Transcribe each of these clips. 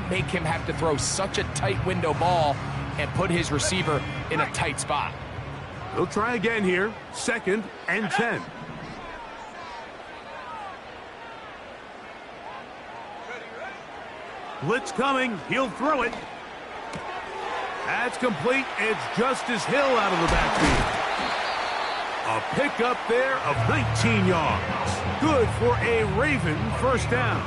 make him have to throw such a tight window ball and put his receiver in a tight spot. He'll try again here. 2nd and 10. Blitz coming. He'll throw it. That's complete. It's Justice Hill out of the backfield. A pickup there of 19 yards. Good for a Raven first down.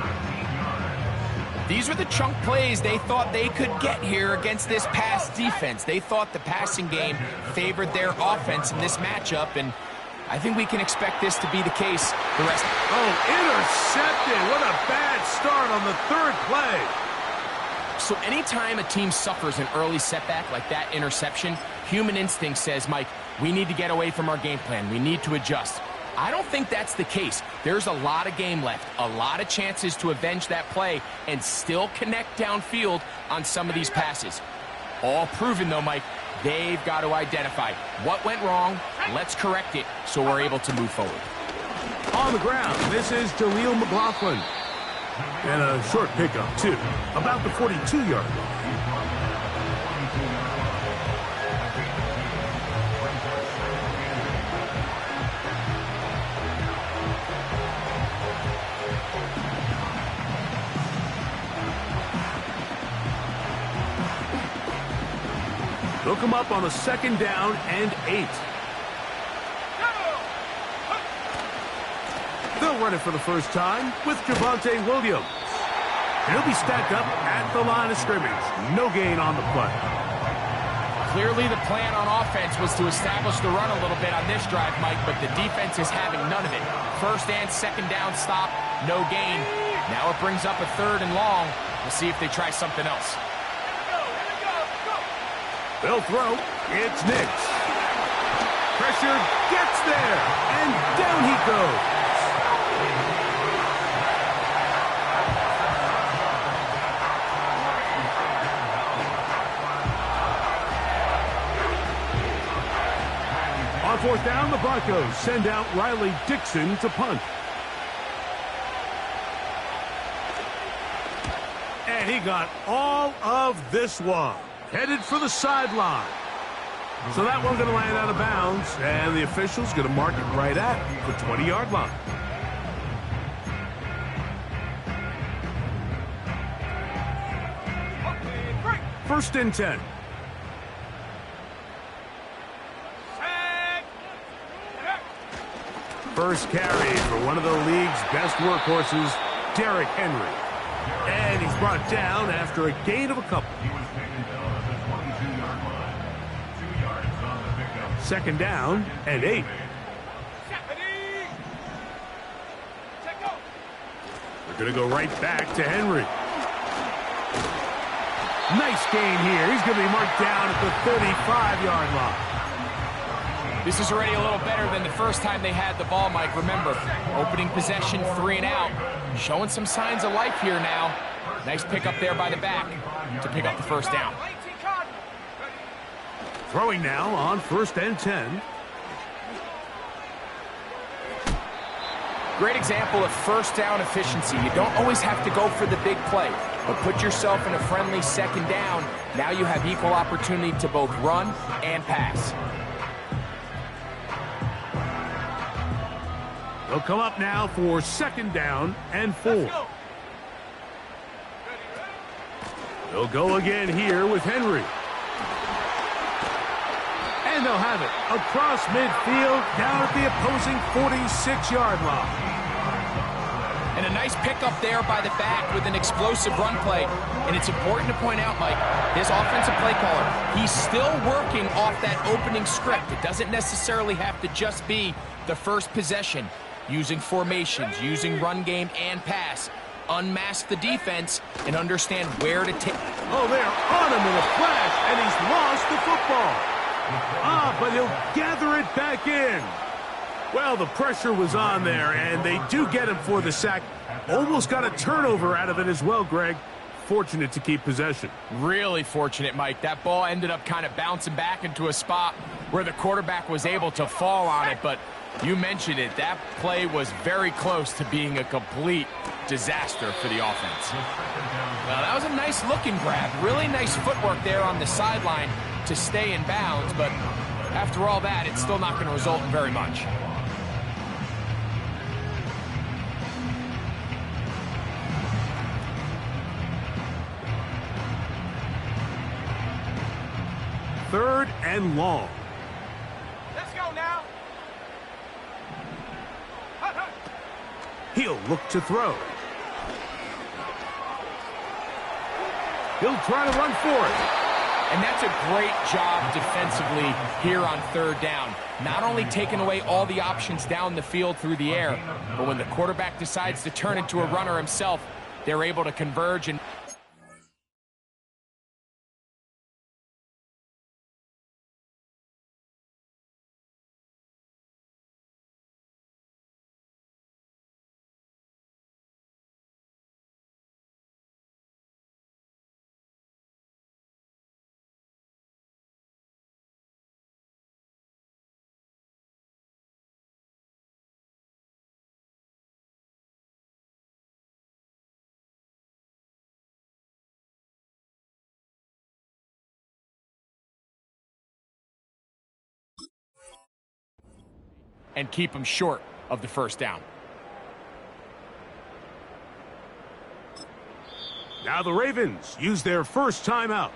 These were the chunk plays they thought they could get here against this pass defense. They thought the passing game favored their offense in this matchup, and I think we can expect this to be the case the rest. Oh, intercepted. What a bad start on the 3rd play. So anytime a team suffers an early setback like that interception, human instinct says, Mike, we need to get away from our game plan. We need to adjust. I don't think that's the case. There's a lot of game left, a lot of chances to avenge that play and still connect downfield on some of these passes. All proven, though, Mike, they've got to identify what went wrong, let's correct it so we're able to move forward. On the ground, this is Jaleel McLaughlin. And a short pickup, too, about the 42-yard line. They'll come up on a 2nd down and 8. They'll run it for the first time with Javonte Williams. He'll be stacked up at the line of scrimmage. No gain on the play. Clearly the plan on offense was to establish the run a little bit on this drive, Mike, but the defense is having none of it. 1st and 2nd down stop, no gain. Now it brings up a 3rd and long. We'll see if they try something else. They'll throw. It's Nix. Pressure gets there, and down he goes. On 4th down, the Broncos send out Riley Dixon to punt. And he got all of this one. Headed for the sideline. So that one's going to land out of bounds, and the official's going to mark it right at the 20-yard line. First and 10. First carry for one of the league's best workhorses, Derrick Henry. And he's brought down after a gain of a couple. 2nd down and 8. They're going to go right back to Henry. Nice gain here. He's going to be marked down at the 35-yard line. This is already a little better than the first time they had the ball, Mike. Remember, opening possession, 3 and out. Showing some signs of life here now. Nice pickup there by the back to pick up the first down. Throwing now on 1st and 10. Great example of first down efficiency. You don't always have to go for the big play, but put yourself in a friendly 2nd down. Now you have equal opportunity to both run and pass. They'll come up now for 2nd down and 4. They'll go again here with Henry. And they'll have it across midfield down at the opposing 46-yard line. And a nice pickup there by the back with an explosive run play. And it's important to point out, Mike, this offensive play caller, he's still working off that opening script. It doesn't necessarily have to just be the first possession. Using formations, using run game and pass. Unmask the defense and understand where to take. Oh, they're on him in a flash, and he's lost the football. But he'll gather it back in. Well, the pressure was on there, and they do get him for the sack. Almost got a turnover out of it as well, Greg. Fortunate to keep possession. Really fortunate, Mike. That ball ended up kind of bouncing back into a spot where the quarterback was able to fall on it, but you mentioned it. That play was very close to being a complete disaster for the offense. Well, that was a nice looking grab. Really nice footwork there on the sideline to stay in bounds, but after all that, it's still not going to result in very much. Third and long. Let's go now. He'll look to throw. He'll try to run for it. And that's a great job defensively here on third down. Not only taking away all the options down the field through the air, but when the quarterback decides to turn into a runner himself, they're able to converge and keep them short of the first down. Now the Ravens use their first timeout.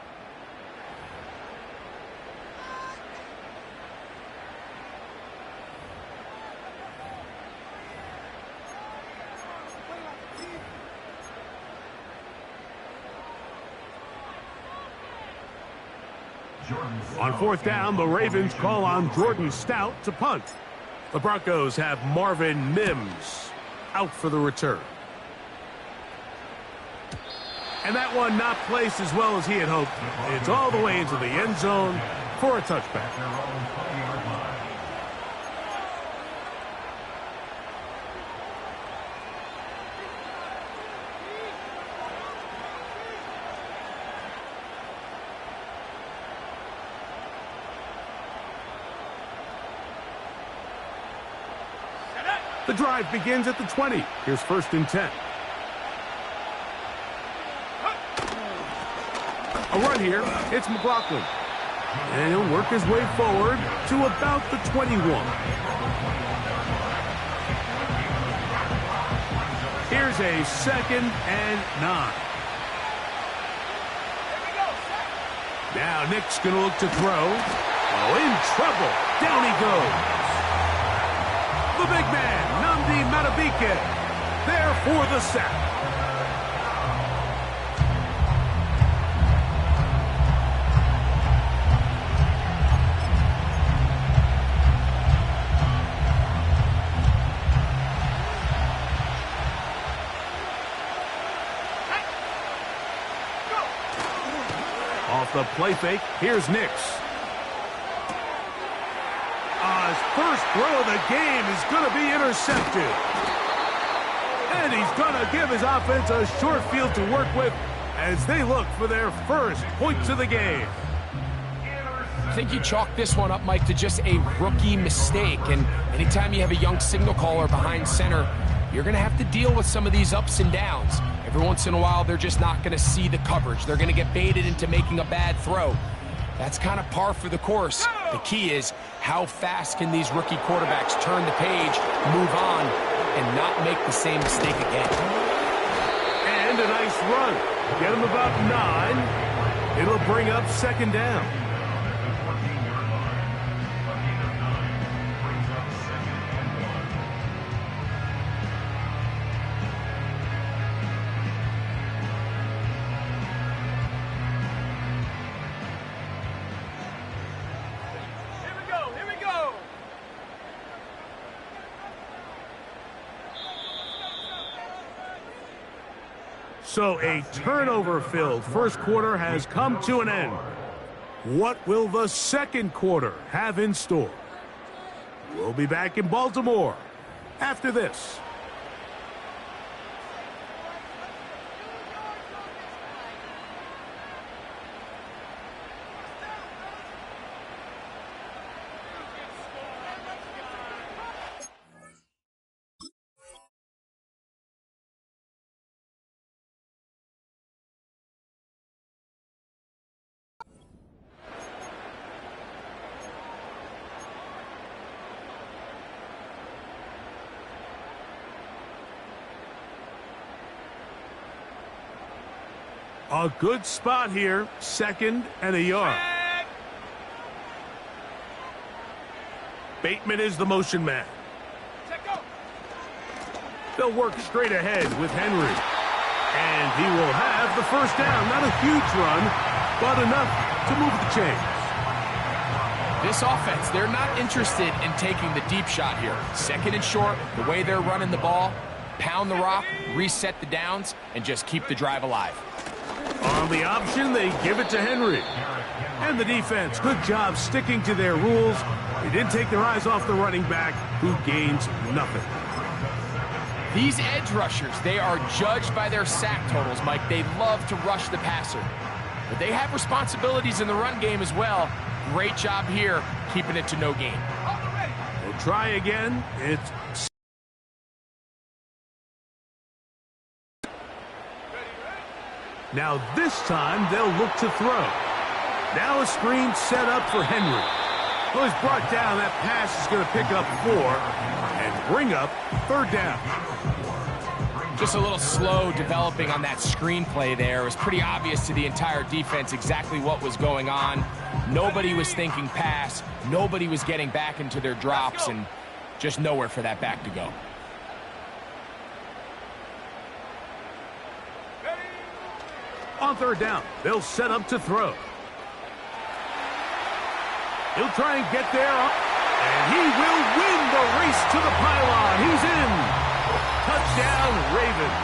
On fourth down, the Ravens call on Jordan Stout to punt. The Broncos have Marvin Mims out for the return. And that one not placed as well as he had hoped. It's all the way into the end zone for a touchback. The drive begins at the 20. Here's first and 10. A run here. It's McLaughlin. And he'll work his way forward to about the 21. Here's a 2nd and 9. Now Nick's going to look to throw. Oh, in trouble. Down he goes. The big man, Nnamdi Madubuike, there for the sack. Off the play fake, here's Nix. His first throw of the game is going to be intercepted. And he's going to give his offense a short field to work with as they look for their first points of the game. I think you chalk this one up, Mike, to just a rookie mistake. And anytime you have a young signal caller behind center, you're going to have to deal with some of these ups and downs. Every once in a while, they're just not going to see the coverage. They're going to get baited into making a bad throw. That's kind of par for the course. The key is how fast can these rookie quarterbacks turn the page, move on, and not make the same mistake again. And a nice run. Get him about 9. It'll bring up 2nd down. So a turnover-filled first quarter has come to an end. What will the second quarter have in store? We'll be back in Baltimore after this. A good spot here, 2nd and a yard. Bateman is the motion man. They'll work straight ahead with Henry. And he will have the first down. Not a huge run, but enough to move the chains. This offense, they're not interested in taking the deep shot here. 2nd and short, the way they're running the ball, pound the rock, reset the downs, and just keep the drive alive. On the option, they give it to Henry. And the defense, good job sticking to their rules. They didn't take their eyes off the running back, who gains nothing. These edge rushers, they are judged by their sack totals, Mike. They love to rush the passer. But they have responsibilities in the run game as well. Great job here, keeping it to no gain. We'll try again. It's... Now this time, they'll look to throw. Now a screen set up for Henry. Well, he's brought down. That pass is going to pick up 4 and bring up 3rd down. Just a little slow developing on that screenplay there. It was pretty obvious to the entire defense exactly what was going on. Nobody was thinking pass. Nobody was getting back into their drops, and just nowhere for that back to go. On 3rd down, they'll set up to throw. He'll try and get there, and he will win the race to the pylon. He's in. Touchdown, Ravens.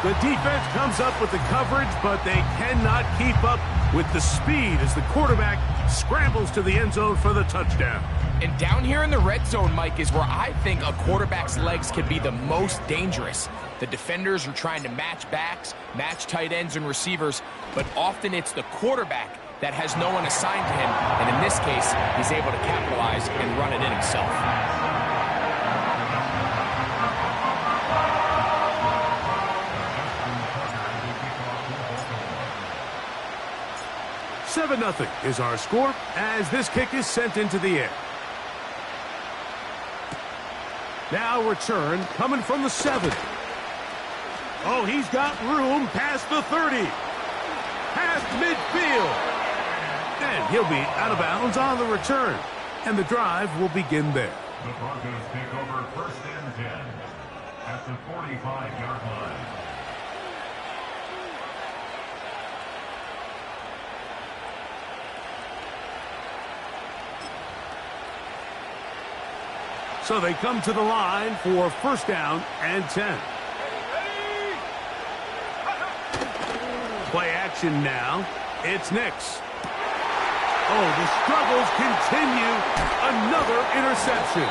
The defense comes up with the coverage, but they cannot keep up with the speed as the quarterback scrambles to the end zone for the touchdown. And down here in the red zone, Mike, is where I think a quarterback's legs can be the most dangerous. The defenders are trying to match backs, match tight ends and receivers, but often it's the quarterback that has no one assigned to him, and in this case, he's able to capitalize and run it in himself. Nothing is our score as this kick is sent into the air. Now return coming from the 7. Oh, he's got room past the 30. Past midfield. And he'll be out of bounds on the return. And the drive will begin there. The Broncos take over 1st and 10 at the 45-yard line. So they come to the line for 1st down and 10. Play action now. It's Nix. Oh, the struggles continue. Another interception.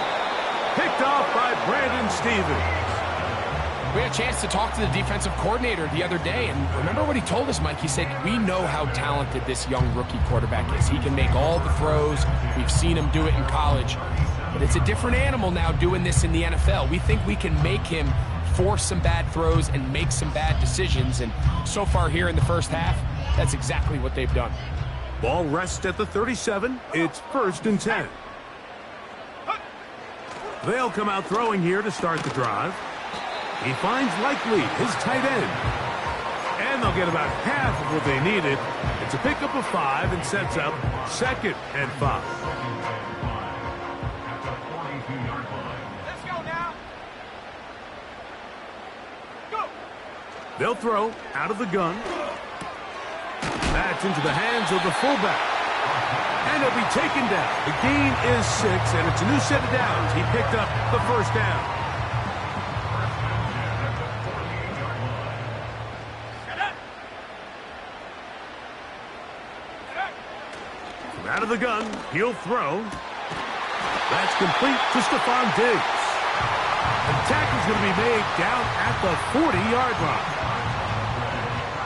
Picked off by Brandon Stevens. We had a chance to talk to the defensive coordinator the other day, and remember what he told us, Mike? He said, we know how talented this young rookie quarterback is. He can make all the throws. We've seen him do it in college. But it's a different animal now doing this in the NFL. We think we can make him force some bad throws and make some bad decisions. And so far here in the first half, that's exactly what they've done. Ball rests at the 37. It's 1st and 10. They'll come out throwing here to start the drive. He finds Likely, his tight end. And they'll get about half of what they needed. It's a pickup of 5 and sets up 2nd and 5. They'll throw out of the gun. That's into the hands of the fullback. And he'll be taken down. The gain is 6, and it's a new set of downs. He picked up the 1st down. From out of the gun, he'll throw. That's complete to Stephon Diggs. The tackle's going to be made down at the 40-yard line.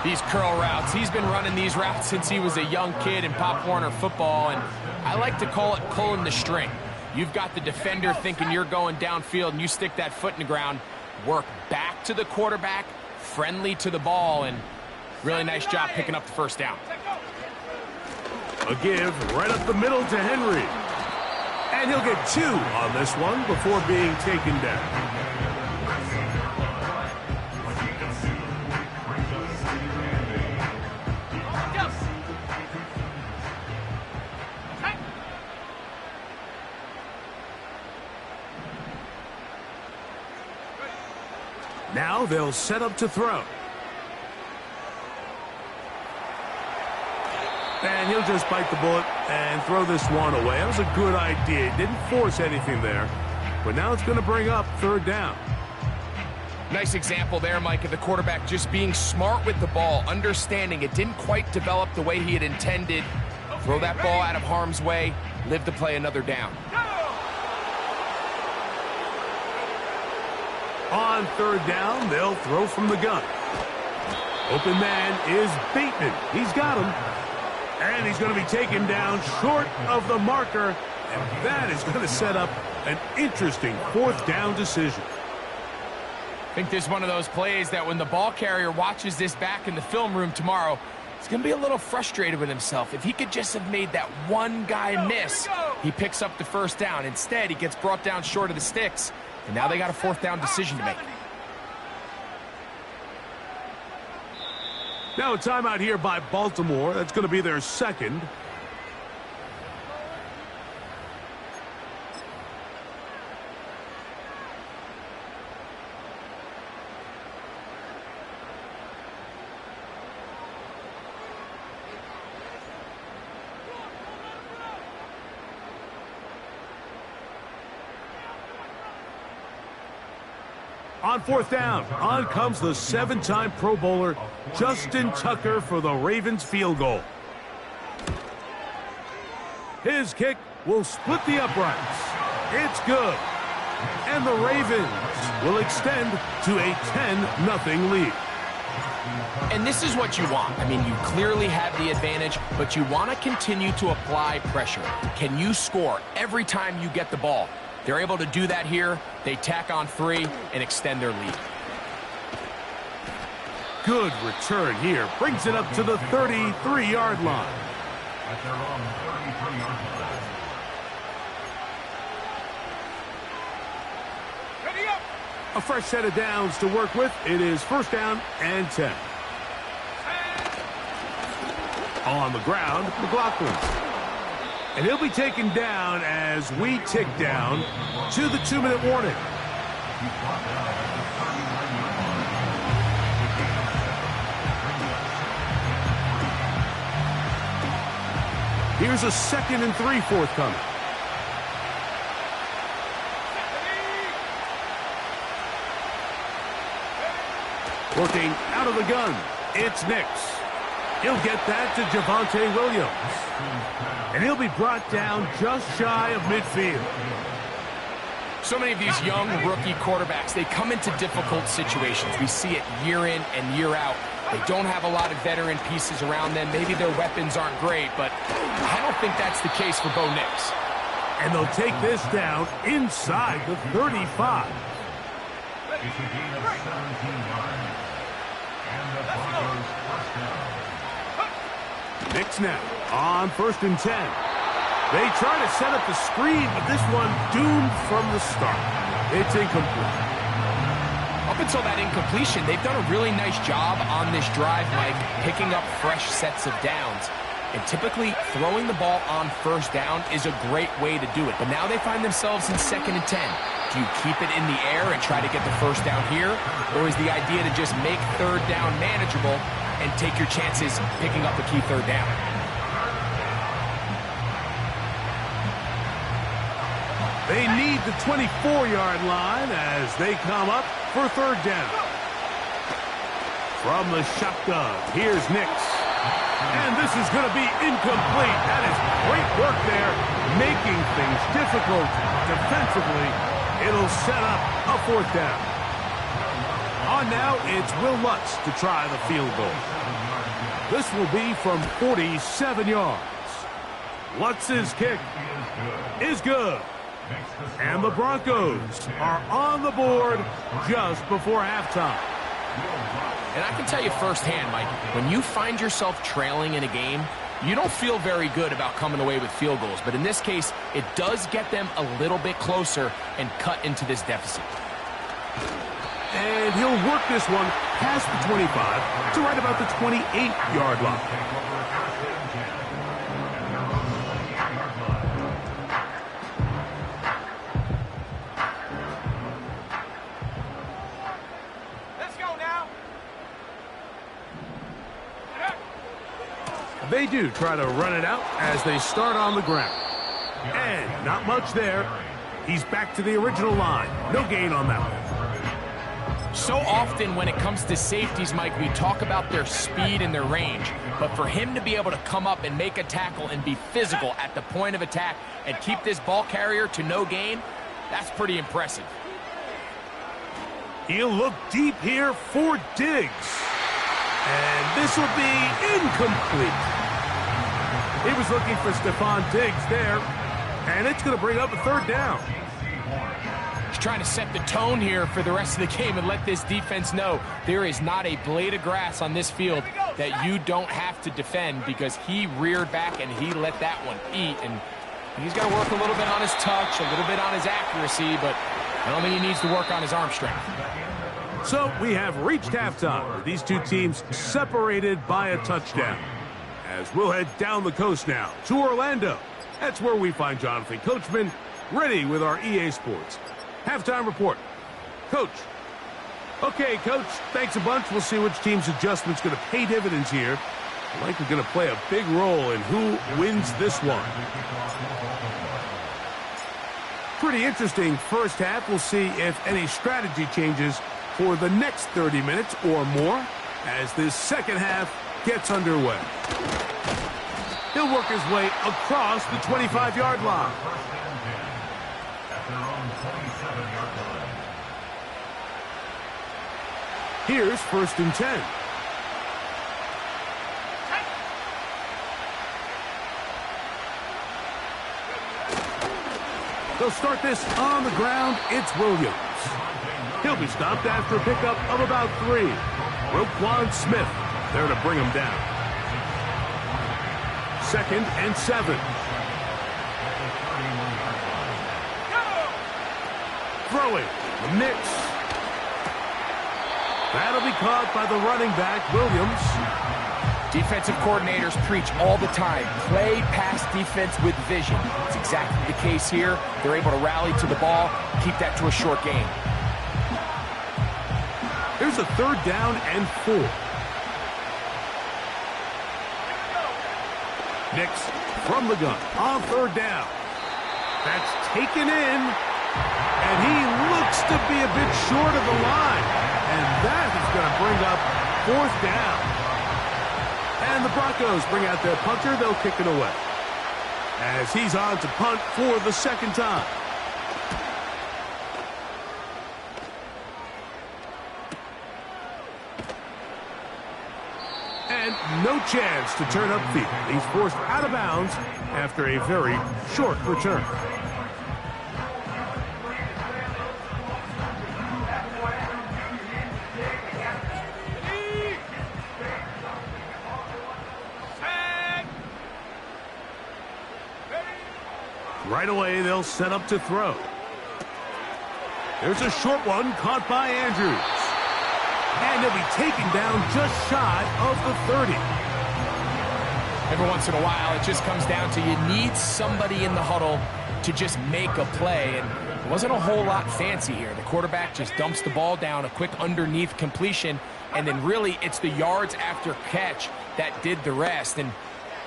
These curl routes, he's been running these routes since he was a young kid in Pop Warner football, and I like to call it pulling the string. You've got the defender thinking you're going downfield, and you stick that foot in the ground, work back to the quarterback, friendly to the ball, and really nice job picking up the 1st down. A give right up the middle to Henry. And he'll get 2 on this one before being taken down. now they'll set up to throw. And he'll just bite the bullet and throw this one away. That was a good idea. He didn't force anything there. But now it's going to bring up third down. Nice example there, Mike, of the quarterback just being smart with the ball, understanding it didn't quite develop the way he had intended. Throw that ball out of harm's way, live to play another down. On third down, they'll throw from the gun. Open man is Bateman. He's got him. And he's going to be taken down short of the marker. And that is going to set up an interesting fourth down decision. I think this is one of those plays that when the ball carrier watches this back in the film room tomorrow, he's going to be a little frustrated with himself. If he could just have made that one guy miss, he picks up the first down. Instead, he gets brought down short of the sticks. And now they got a fourth down decision to make. Now a timeout here by Baltimore. That's going to be their second. On fourth down, on comes the seven-time Pro Bowler, Justin Tucker, for the Ravens field goal. His kick will split the uprights. It's good. And the Ravens will extend to a 10-0 lead. And this is what you want. I mean, you clearly have the advantage, but you want to continue to apply pressure. Can you score every time you get the ball? They're able to do that here. They tack on 3 and extend their lead. Good return here. Brings it up to the 33-yard line. At their own 33-yard line. Ready up. A fresh set of downs to work with. It is first down and 10. On the ground, McLaughlin. And he'll be taken down as we tick down to the 2-minute warning. Here's a 2nd and 3 forthcoming. Working out of the gun, it's Nix. He'll get that to Javonte Williams. And he'll be brought down just shy of midfield. So many of these young rookie quarterbacks, they come into difficult situations. We see it year in and year out. They don't have a lot of veteran pieces around them. Maybe their weapons aren't great, but I don't think that's the case for Bo Nix. And they'll take this down inside the 35. It's a gain of 17 yards. And the Broncos first down. Nix now on 1st and 10. They try to set up the screen, but this one doomed from the start. It's incomplete. Up until that incompletion, they've done a really nice job on this drive, Mike, picking up fresh sets of downs. And typically, throwing the ball on first down is a great way to do it. But now they find themselves in 2nd and 10. Do you keep it in the air and try to get the first down here? Or is the idea to just make third down manageable and take your chances picking up a key third down? They need the 24-yard line as they come up for third down. From the shotgun, here's Nix. And this is going to be incomplete. That is great work there, making things difficult defensively. It'll set up a fourth down. On now, it's Will Lutz to try the field goal. This will be from 47 yards. Lutz's kick is good. And the Broncos are on the board just before halftime. And I can tell you firsthand, Mike, when you find yourself trailing in a game, you don't feel very good about coming away with field goals. But in this case, it does get them a little bit closer and cut into this deficit. And he'll work this one past the 25 to right about the 28-yard line. They do try to run it out as they start on the ground. And not much there. He's back to the original line. No gain on that one. So often when it comes to safeties, Mike, we talk about their speed and their range. But for him to be able to come up and make a tackle and be physical at the point of attack and keep this ball carrier to no gain, that's pretty impressive. He'll look deep here for Diggs. And this will be incomplete. He was looking for Stephon Diggs there. And it's going to bring up a third down. He's trying to set the tone here for the rest of the game and let this defense know there is not a blade of grass on this field that you don't have to defend, because he reared back and he let that one eat. And he's got to work a little bit on his touch, a little bit on his accuracy, but I don't think he needs to work on his arm strength. So we have reached halftime. These two teams separated by a touchdown. As we'll head down the coast now to Orlando. That's where we find Jonathan Coachman, ready with our EA Sports halftime report. Coach. Okay, Coach, thanks a bunch. We'll see which team's adjustment's going to pay dividends here. Likely going to play a big role in who wins this one. Pretty interesting first half. We'll see if any strategy changes for the next 30 minutes or more as this second half gets underway. He'll work his way across the 25-yard line. Here's 1st and 10. They'll start this on the ground. It's Williams. He'll be stopped after a pickup of about 3. Roquan Smith there to bring him down. 2nd and 7. Throwing the mix. That'll be caught by the running back, Williams. Defensive coordinators preach all the time, play pass defense with vision. It's exactly the case here. They're able to rally to the ball, keep that to a short game. Here's a 3rd down and 4. Nix from the gun on 3rd down. That's taken in, and he looks to be a bit short of the line. And that is going to bring up 4th down. And the Broncos bring out their punter. They'll kick it away as he's on to punt for the 2nd time. And no chance to turn upfield. He's forced out of bounds after a very short return. Right away, they'll set up to throw. There's a short one caught by Andrews. And he'll be taken down just shy of the 30. Every once in a while, it just comes down to you need somebody in the huddle to just make a play. And it wasn't a whole lot fancy here. The quarterback just dumps the ball down, a quick underneath completion, and then really it's the yards after catch that did the rest. And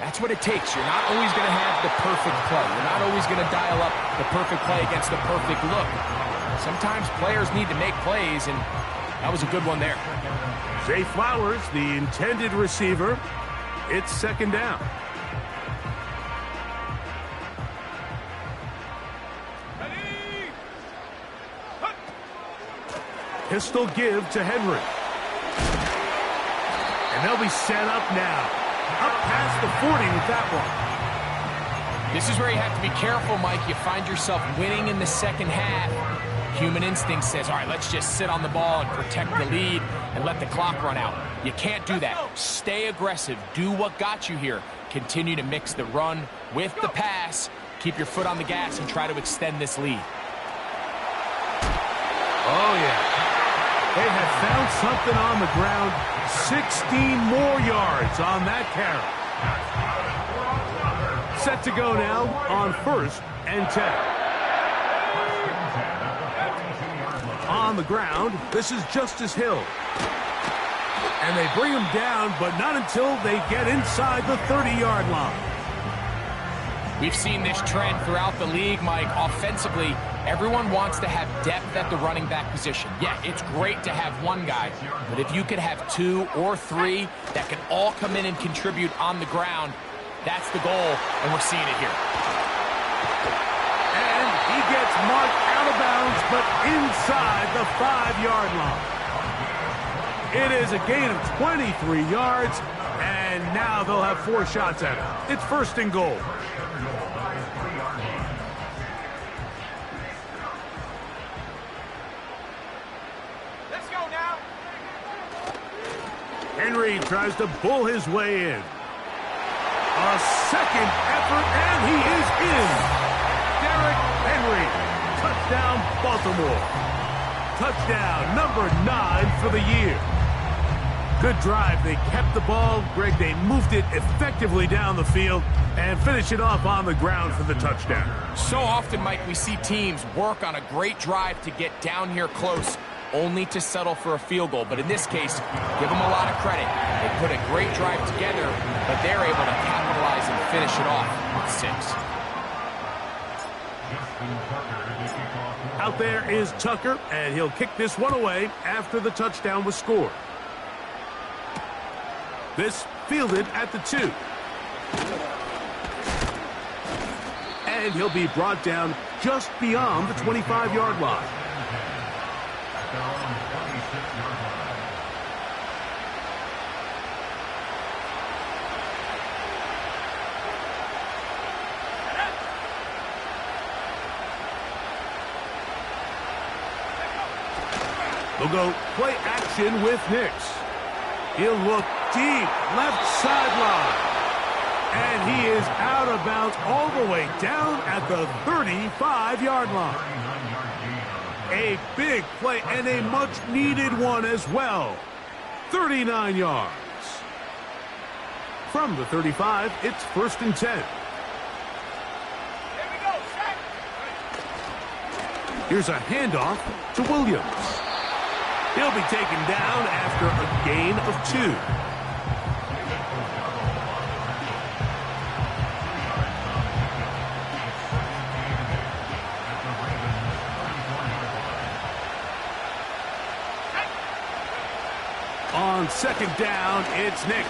that's what it takes. You're not always going to have the perfect play. You're not always going to dial up the perfect play against the perfect look. Sometimes players need to make plays, and that was a good one there. Zay Flowers, the intended receiver. It's 2nd down. Pistol give to Henry. And they'll be set up now. Up past the 40 with that one. This is where you have to be careful, Mike. You find yourself winning in the second half. Human instinct says, all right, let's just sit on the ball and protect the lead and let the clock run out. You can't do that. Stay aggressive. Do what got you here. Continue to mix the run with the pass. Keep your foot on the gas and try to extend this lead. Oh, yeah. They have found something on the ground. 16 more yards on that carry. Set to go now on 1st and 10. On the ground, this is Justice Hill. And they bring him down, but not until they get inside the 30-yard line. We've seen this trend throughout the league, Mike. Offensively, everyone wants to have depth at the running back position. Yeah, it's great to have one guy, but if you could have two or three that can all come in and contribute on the ground, that's the goal, and we're seeing it here. And he gets marked out of bounds, but inside the 5-yard line. It is a gain of 23 yards, and now they'll have 4 shots at it. It's 1st and goal. Let's go now. Henry tries to bull his way in. A second effort, and he is in. Derrick Henry. Touchdown, Baltimore. Touchdown number 9 for the year. Good drive. They kept the ball. Greg, they moved it effectively down the field and finish it off on the ground for the touchdown. So often, Mike, we see teams work on a great drive to get down here close, only to settle for a field goal. But in this case, give them a lot of credit. They put a great drive together, but they're able to capitalize and finish it off with 6. Out there is Tucker, and he'll kick this one away after the touchdown was scored. This fielded at the 2. And he'll be brought down just beyond the 25-yard line. They'll go play action with Nix. He'll look deep, left sideline. And he is out of bounds all the way down at the 35-yard line. A big play and a much-needed one as well. 39 yards. From the 35, it's 1st and 10. Here we go, set. Here's a handoff to Williams. He'll be taken down after a gain of 2. On 2nd down, it's Nix.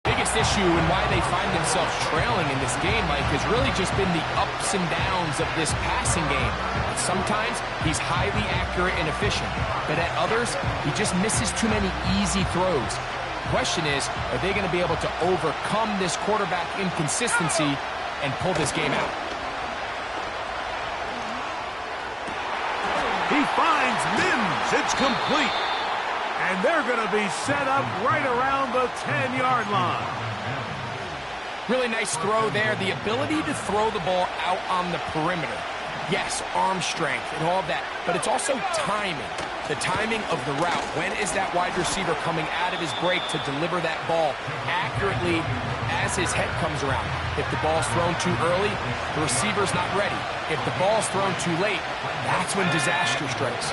Biggest issue and why they find themselves trailing in this game, Mike, has really just been the ups and downs of this passing game. Sometimes he's highly accurate and efficient, but at others, he just misses too many easy throws. The question is, are they going to be able to overcome this quarterback inconsistency and pull this game out? He finds Mims. It's complete. And they're going to be set up right around the 10-yard line. Really nice throw there. The ability to throw the ball out on the perimeter. Yes, arm strength and all of that, but it's also timing. The timing of the route. When is that wide receiver coming out of his break to deliver that ball accurately as his head comes around? If the ball's thrown too early, the receiver's not ready. If the ball's thrown too late, that's when disaster strikes.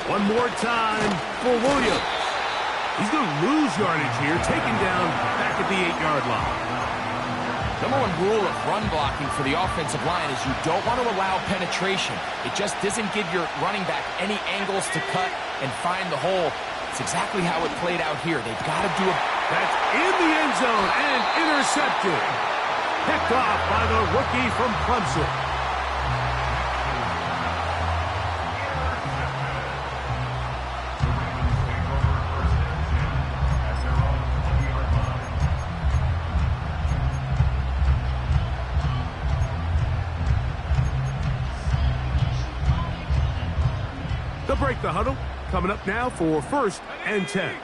One more time for Williams. He's going to lose yardage here, taken down back at the 8-yard line. Number 1 rule of run blocking for the offensive line is you don't want to allow penetration. It just doesn't give your running back any angles to cut and find the hole. It's exactly how it played out here. They've got to do it. That's in the end zone and intercepted. Picked off by the rookie from Clemson. They'll break the huddle. Coming up now for 1st and 10.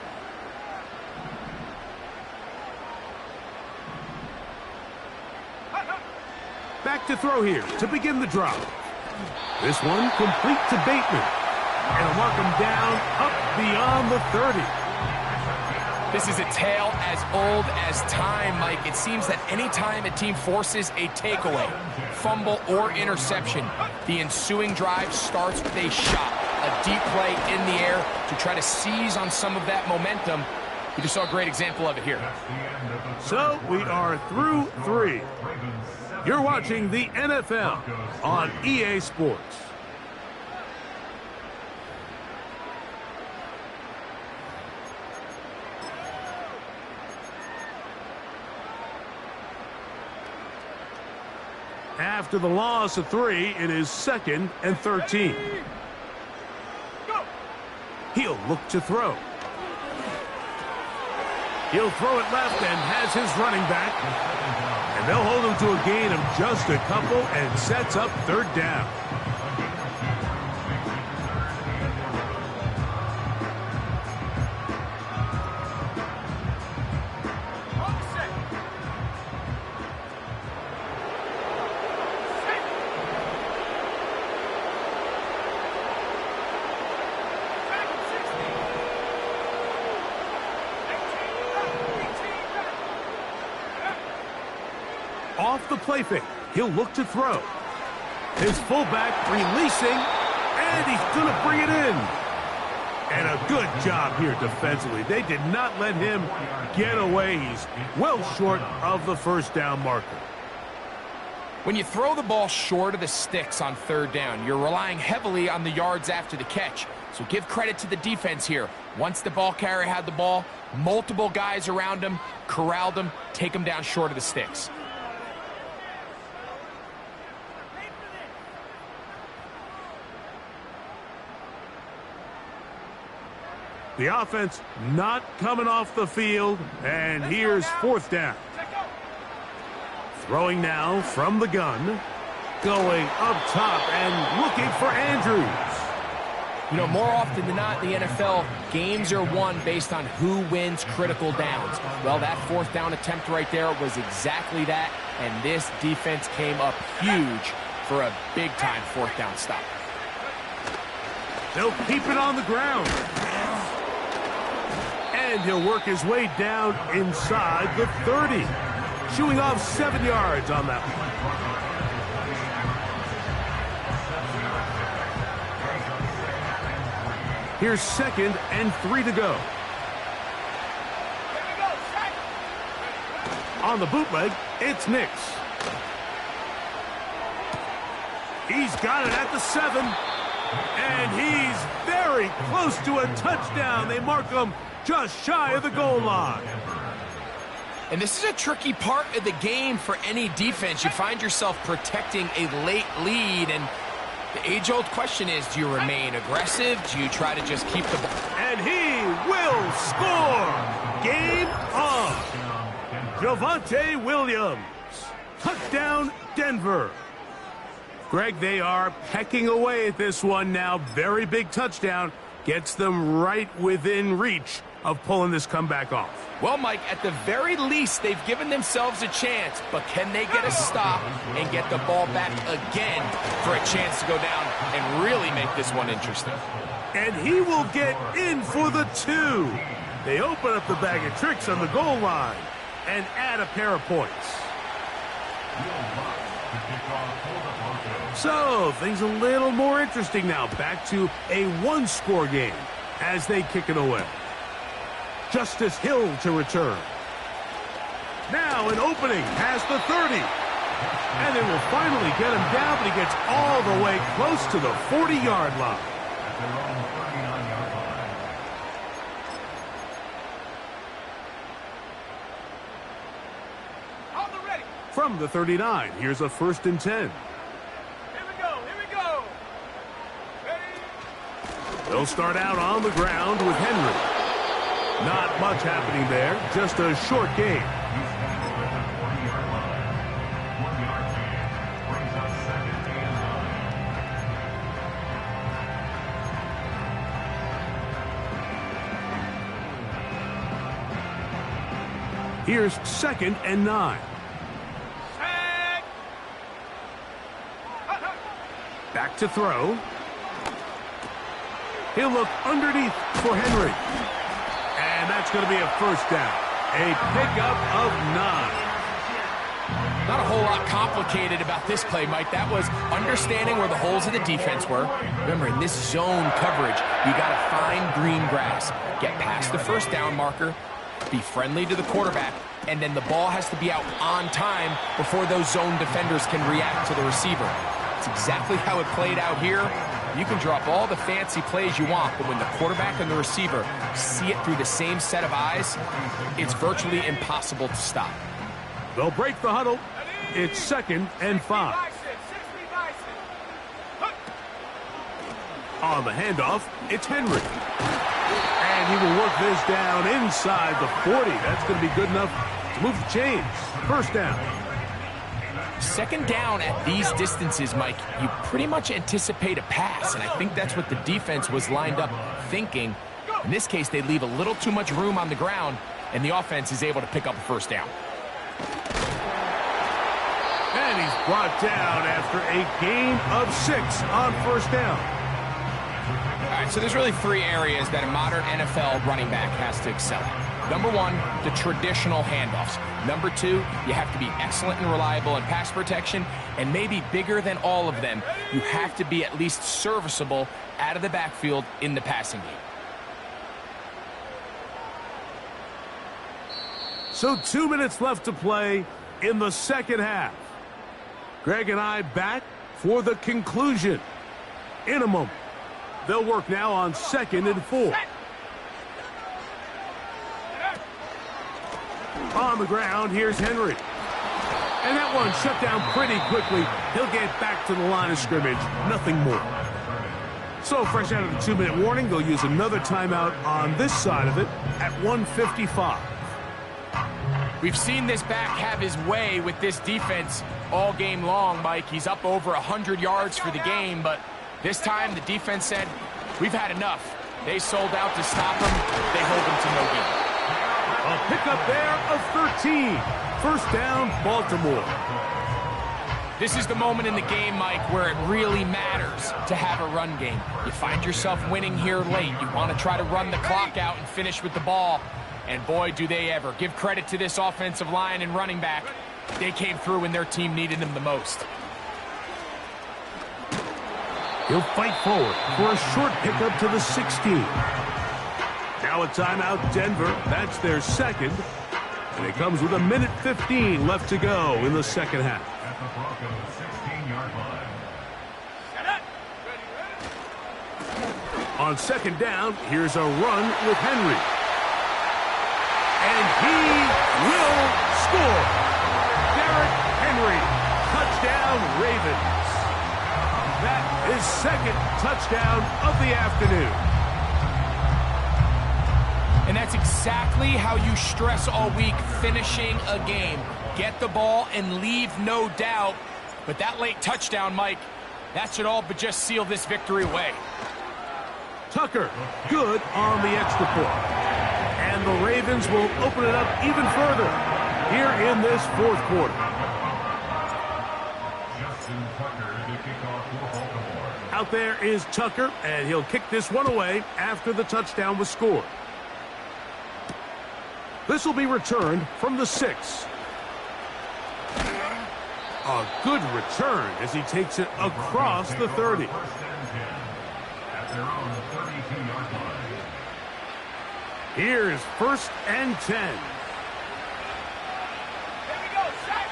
Back to throw here to begin the drive. This one complete to Bateman. And mark him down up beyond the 30. This is a tale as old as time, Mike. It seems that any time a team forces a takeaway, fumble, or interception, The ensuing drive starts with a shot, a deep play in the air to try to seize on some of that momentum. We just saw a great example of it here. So we are through 3. You're watching the NFL on EA Sports. After the loss of 3, it is 2nd and 13. He'll look to throw. He'll throw it left and has his running back. And they'll hold him to a gain of just a couple and sets up 3rd down. Off the play fake, he'll look to throw. His fullback releasing, and he's going to bring it in. And a good job here defensively. They did not let him get away. He's well short of the 1st down marker. When you throw the ball short of the sticks on 3rd down, you're relying heavily on the yards after the catch. So give credit to the defense here. Once the ball carrier had the ball, multiple guys around him, corralled him, take him down short of the sticks. The offense not coming off the field, and here's 4th down. Throwing now from the gun, going up top and looking for Andrews. You know, more often than not in the NFL, games are won based on who wins critical downs. Well, that 4th down attempt right there was exactly that, and this defense came up huge for a big-time 4th down stop. They'll keep it on the ground. And he'll work his way down inside the 30. Shooing off 7 yards on that one. Here's 2nd and 3 to go. On the bootleg, it's Nix. He's got it at the 7. And he's very close to a touchdown. They mark him just shy of the goal line. And this is a tricky part of the game for any defense. You find yourself protecting a late lead, and the age-old question is, do you remain aggressive? Do you try to just keep the ball? And he will score! Game on! Javonte Williams. Touchdown, Denver. Greg, they are pecking away at this one now. Very big touchdown. Gets them right within reach of pulling this comeback off. Well, Mike, at the very least, they've given themselves a chance, but can they get a stop and get the ball back again for a chance to go down and really make this one interesting? And he will get in for the 2. They open up the bag of tricks on the goal line and add a pair of points. So, things a little more interesting now. Back to a 1-score game as they kick it away. Justice Hill to return. Now an opening past the 30. And they will finally get him down, but he gets all the way close to the 40-yard line. At their own 39-yard line. On the ready. From the 39, here's a 1st and 10. Here we go. Here we go. Ready. They'll start out on the ground with Henry. Not much happening there, just a short game. He's tackled at the 40-yard line. 1-yard gain brings us 2nd and 9. Here's 2nd and 9. Tag. Back to throw. He'll look underneath for Henry. And that's going to be a 1st down. A pickup of 9. Not a whole lot complicated about this play, Mike. That was understanding where the holes of the defense were. Remember, in this zone coverage, you got to find green grass. Get past the first down marker, be friendly to the quarterback, and then the ball has to be out on time before those zone defenders can react to the receiver. It's exactly how it played out here. You can drop all the fancy plays you want, but when the quarterback and the receiver see it through the same set of eyes, it's virtually impossible to stop. They'll break the huddle. It's 2nd and 5. On the handoff, it's Henry. And he will work this down inside the 40. That's going to be good enough to move the chains. First down. 2nd down at these distances, Mike, you pretty much anticipate a pass, and I think that's what the defense was lined up thinking. In this case, they leave a little too much room on the ground, and the offense is able to pick up a first down. And he's brought down after a gain of 6 on first down. All right, so there's really 3 areas that a modern NFL running back has to excel at. Number 1, the traditional handoffs. Number 2, you have to be excellent and reliable in pass protection. And maybe bigger than all of them, you have to be at least serviceable out of the backfield in the passing game. So 2 minutes left to play in the second half. Greg and I back for the conclusion in a moment. They'll work now on 2nd and 4. On the ground, here's Henry. And that one shut down pretty quickly. He'll get back to the line of scrimmage. Nothing more. So fresh out of the 2-minute warning, they'll use another timeout on this side of it at 1:55. We've seen this back have his way with this defense all game long, Mike. He's up over 100 yards for the game, but this time the defense said, we've had enough. They sold out to stop him. They hold him to no gain. A pickup there of 13. First down, Baltimore. This is the moment in the game, Mike, where it really matters to have a run game. You find yourself winning here late. You want to try to run the clock out and finish with the ball. And boy, do they ever. Give credit to this offensive line and running back. They came through when their team needed them the most. He'll fight forward for a short pickup to the 16. Now a timeout, Denver. That's their 2nd. And it comes with 1:15 left to go in the second half. At the Broncos' 16-yard line. On 2nd down, here's a run with Henry. And he will score. Derrick Henry, touchdown Ravens. That is 2nd touchdown of the afternoon. And that's exactly how you stress all week, finishing a game. Get the ball and leave no doubt. But that late touchdown, Mike, that should all but just seal this victory away. Tucker, good on the extra point. And the Ravens will open it up even further here in this 4th quarter. Justin Tucker to kick off for Baltimore. Out there is Tucker, and he'll kick this one away after the touchdown was scored. This will be returned from the 6. A good return as he takes it across the 30. First and 10 at their own 32-yard line. Here's 1st and 10. Here we go, set.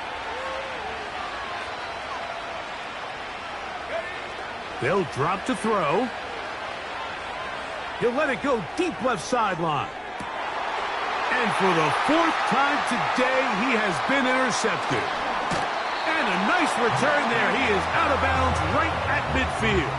They'll drop to throw. He'll let it go deep left sideline. And for the 4th time today, he has been intercepted. And a nice return there. He is out of bounds right at midfield.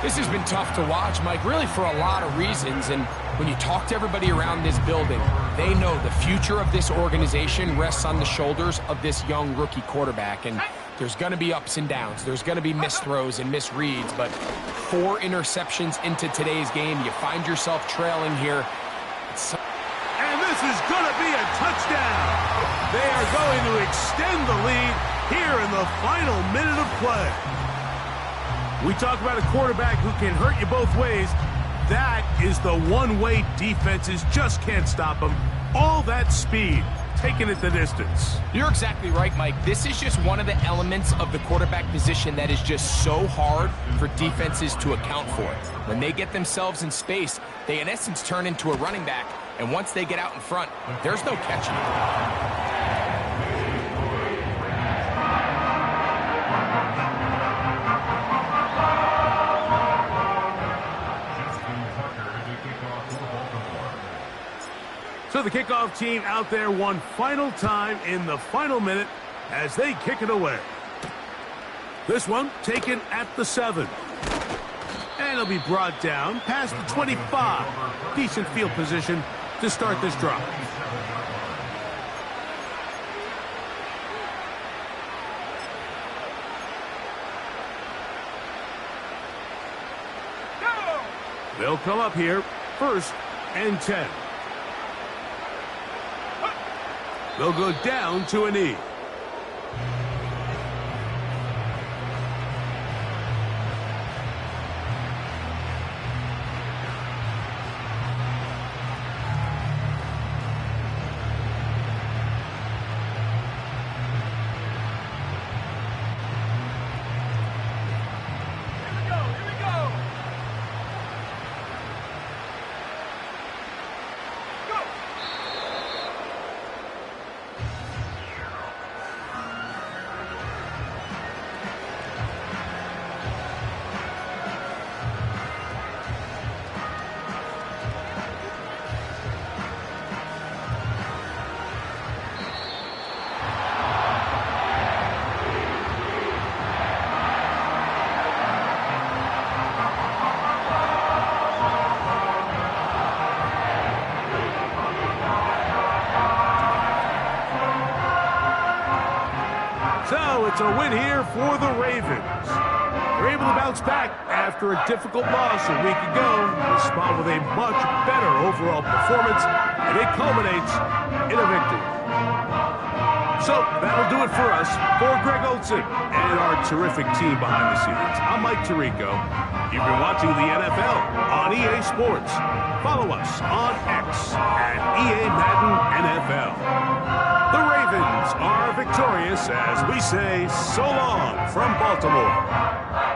This has been tough to watch, Mike, really for a lot of reasons. And when you talk to everybody around this building, they know the future of this organization rests on the shoulders of this young rookie quarterback. And there's going to be ups and downs. There's going to be missed throws and misreads. But 4 interceptions into today's game, you find yourself trailing here. And this is going to be a touchdown. They are going to extend the lead here in the final minute of play. We talk about a quarterback who can hurt you both ways. That is the one way defenses just can't stop him. All that speed, taking it the distance. You're exactly right, Mike. This is just one of the elements of the quarterback position that is just so hard for defenses to account for. When they get themselves in space, they in essence turn into a running back, and once they get out in front, there's no catching it. So the kickoff team out there one final time in the final minute as they kick it away. This one taken at the 7. And it'll be brought down past the 25. Decent field position to start this drive. They'll come up here, 1st and 10. They'll go down to a knee. So it's a win here for the Ravens. They're able to bounce back after a difficult loss a week ago. Respond with a much better overall performance, and it culminates in a victory. So that'll do it for us. For Greg Olson and our terrific team behind the scenes, I'm Mike Tirico. You've been watching the NFL on EA Sports. Follow us on X at EA Madden NFL. The Ravens are victorious as we say so long from Baltimore.